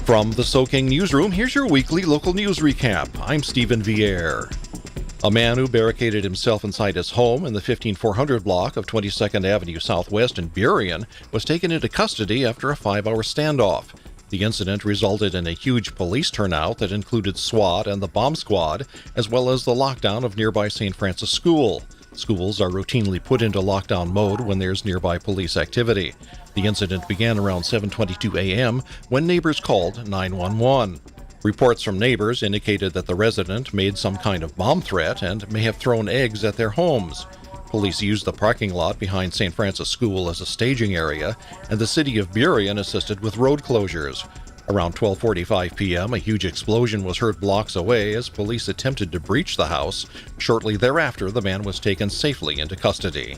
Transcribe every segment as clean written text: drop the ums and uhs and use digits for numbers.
From the Soking Newsroom, here's your weekly local news recap. I'm Stephen Vierre. A man who barricaded himself inside his home in the 15400 block of 22nd Avenue Southwest in Burien was taken into custody after a 5-hour standoff. The incident resulted in a huge police turnout that included SWAT and the bomb squad, as well as the lockdown of nearby St. Francis School. Schools are routinely put into lockdown mode when there's nearby police activity. The incident began around 7:22 a.m. when neighbors called 911. Reports from neighbors indicated that the resident made some kind of bomb threat and may have thrown eggs at their homes. Police used the parking lot behind St. Francis School as a staging area, and the city of Burien assisted with road closures. Around 12:45 p.m., a huge explosion was heard blocks away as police attempted to breach the house. Shortly thereafter, the man was taken safely into custody.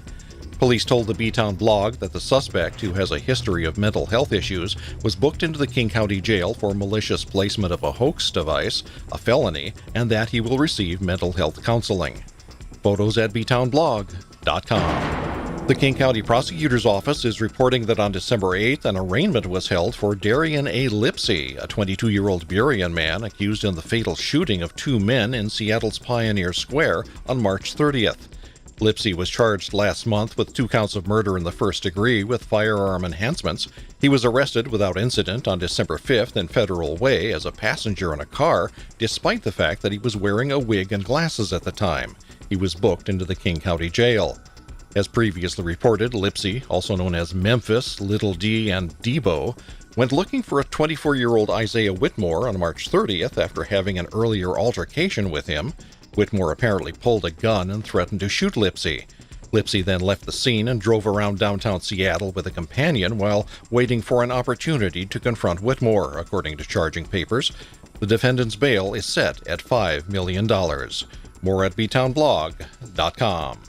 Police told the B-Town blog that the suspect, who has a history of mental health issues, was booked into the King County Jail for malicious placement of a hoax device, a felony, and that he will receive mental health counseling. Photos at btownblog.com. The King County Prosecutor's Office is reporting that on December 8th, an arraignment was held for Darien A. Lipsey, a 22-year-old Burien man accused in the fatal shooting of 2 men in Seattle's Pioneer Square on March 30th. Lipsey was charged last month with 2 counts of murder in the first degree with firearm enhancements. He was arrested without incident on December 5th in Federal Way as a passenger in a car, despite the fact that he was wearing a wig and glasses at the time. He was booked into the King County Jail. As previously reported, Lipsey, also known as Memphis, Little D, and Debo, went looking for a 24-year-old Isaiah Whitmore on March 30th after having an earlier altercation with him. Whitmore apparently pulled a gun and threatened to shoot Lipsey. Lipsey then left the scene and drove around downtown Seattle with a companion while waiting for an opportunity to confront Whitmore, according to charging papers. The defendant's bail is set at $5 million. More at btownblog.com.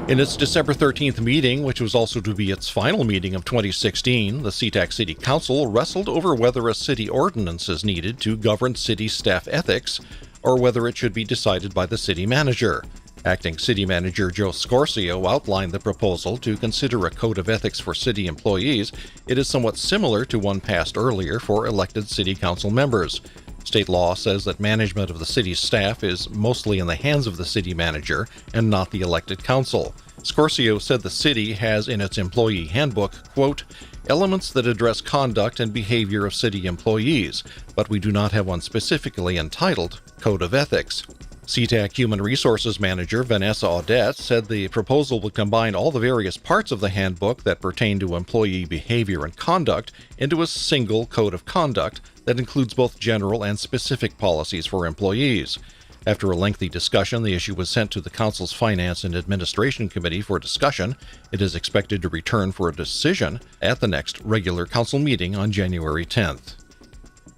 In its December 13th meeting, which was also to be its final meeting of 2016, the SeaTac City Council wrestled over whether a city ordinance is needed to govern city staff ethics, or whether it should be decided by the city manager. Acting City Manager Joe Scorcio outlined the proposal to consider a code of ethics for city employees. It is somewhat similar to one passed earlier for elected city council members. State law says that management of the city's staff is mostly in the hands of the city manager and not the elected council. Scorcio said the city has in its employee handbook, quote, elements that address conduct and behavior of city employees, but we do not have one specifically entitled Code of Ethics. SeaTac Human Resources Manager Vanessa Audette said the proposal would combine all the various parts of the handbook that pertain to employee behavior and conduct into a single code of conduct that includes both general and specific policies for employees. After a lengthy discussion, the issue was sent to the Council's Finance and Administration Committee for discussion. It is expected to return for a decision at the next regular Council meeting on January 10th.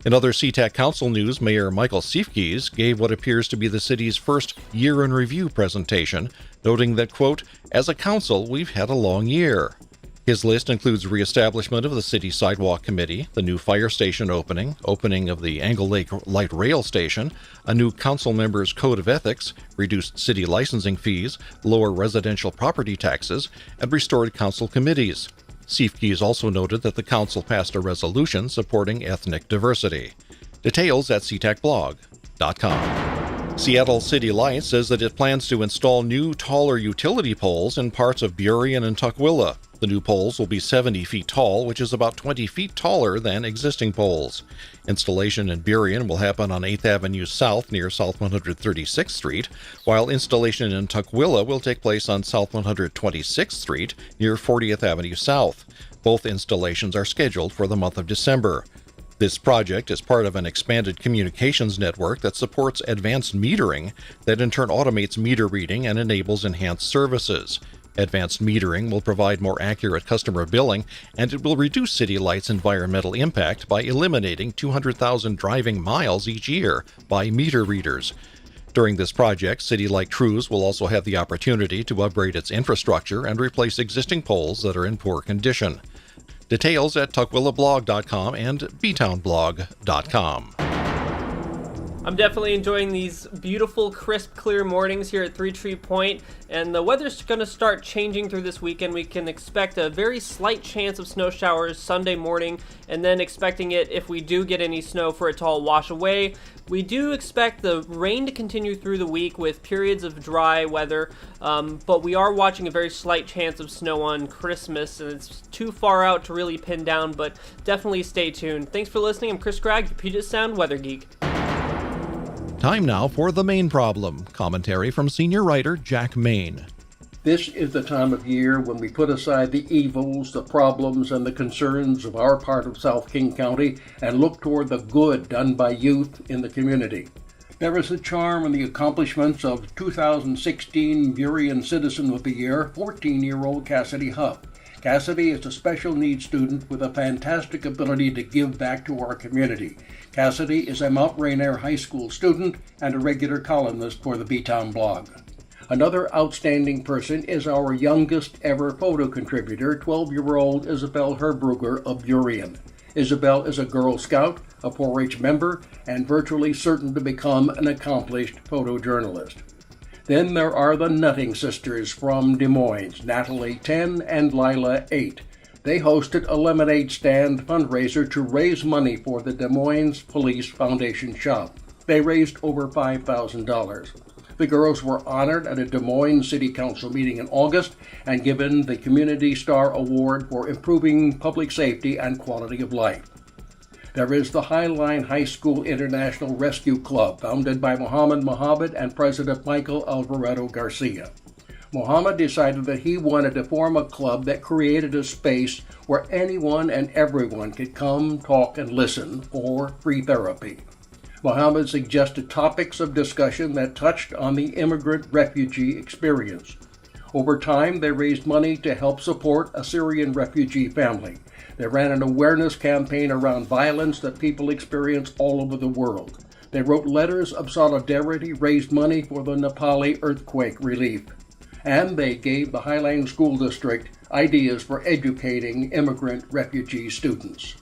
In other SeaTac Council news, Mayor Michael Siefkes gave what appears to be the city's first year-in-review presentation, noting that, quote, as a council, we've had a long year. His list includes reestablishment of the City Sidewalk Committee, the new fire station opening of the Angle Lake Light Rail Station, a new council member's code of ethics, reduced city licensing fees, lower residential property taxes, and restored council committees. Siefkes also noted that the council passed a resolution supporting ethnic diversity. Details at SeaTacBlog.com. Seattle City Lights says that it plans to install new, taller utility poles in parts of Burien and Tukwila. The new poles will be 70 feet tall, which is about 20 feet taller than existing poles. Installation in Burien will happen on 8th Avenue South near South 136th Street, while installation in Tukwila will take place on South 126th Street near 40th Avenue South. Both installations are scheduled for the month of December. This project is part of an expanded communications network that supports advanced metering that in turn automates meter reading and enables enhanced services. Advanced metering will provide more accurate customer billing, and it will reduce City Light's environmental impact by eliminating 200,000 driving miles each year by meter readers. During this project, City Light crews will also have the opportunity to upgrade its infrastructure and replace existing poles that are in poor condition. Details at tukwila.blog.com and btownblog.com. I'm definitely enjoying these beautiful, crisp, clear mornings here at Three Tree Point, and the weather's going to start changing through this weekend. We can expect a very slight chance of snow showers Sunday morning, and then expecting it, if we do get any snow, for it to all wash away. We do expect the rain to continue through the week with periods of dry weather, but we are watching a very slight chance of snow on Christmas, and it's too far out to really pin down, but definitely stay tuned. Thanks for listening. I'm Chris Gregg, the Puget Sound Weather Geek. Time now for The Mayne Problem, commentary from senior writer Jack Mayne. This is the time of year when we put aside the evils, the problems, and the concerns of our part of South King County and look toward the good done by youth in the community. There is a charm in the accomplishments of 2016 Burien Citizen of the Year, 14-year-old Cassidy Huff. Cassidy is a special needs student with a fantastic ability to give back to our community. Cassidy is a Mount Rainier High School student and a regular columnist for the B-Town blog. Another outstanding person is our youngest ever photo contributor, 12-year-old Isabel Herbruger of Burien. Isabel is a Girl Scout, a 4-H member, and virtually certain to become an accomplished photojournalist. Then there are the Nutting Sisters from Des Moines, Natalie, 10, and Lila, 8. They hosted a lemonade stand fundraiser to raise money for the Des Moines Police Foundation shop. They raised over $5,000. The girls were honored at a Des Moines City Council meeting in August and given the Community Star Award for improving public safety and quality of life. There is the Highline High School International Rescue Club, founded by Mohammed and President Michael Alvarado Garcia. Mohammed decided that he wanted to form a club that created a space where anyone and everyone could come, talk, and listen for free therapy. Mohammed suggested topics of discussion that touched on the immigrant-refugee experience. Over time, they raised money to help support a Syrian refugee family. They ran an awareness campaign around violence that people experience all over the world. They wrote letters of solidarity, raised money for the Nepali earthquake relief. And they gave the Highline School District ideas for educating immigrant refugee students.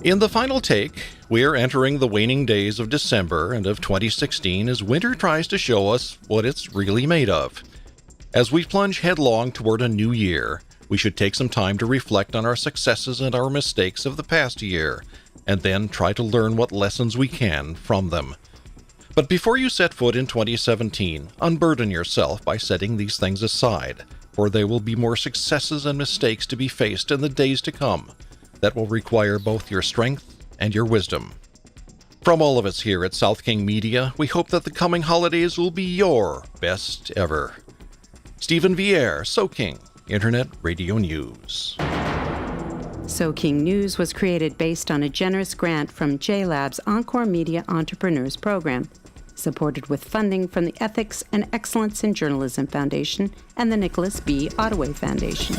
In the final take, we're entering the waning days of December and of 2016 as winter tries to show us what it's really made of. As we plunge headlong toward a new year, we should take some time to reflect on our successes and our mistakes of the past year, and then try to learn what lessons we can from them. But before you set foot in 2017, unburden yourself by setting these things aside, for there will be more successes and mistakes to be faced in the days to come that will require both your strength and your wisdom. From all of us here at South King Media, we hope that the coming holidays will be your best ever. Stephen Vieira, So King, Internet Radio News. So King News was created based on a generous grant from JLab's Encore Media Entrepreneurs Program, supported with funding from the Ethics and Excellence in Journalism Foundation and the Nicholas B. Ottaway Foundation.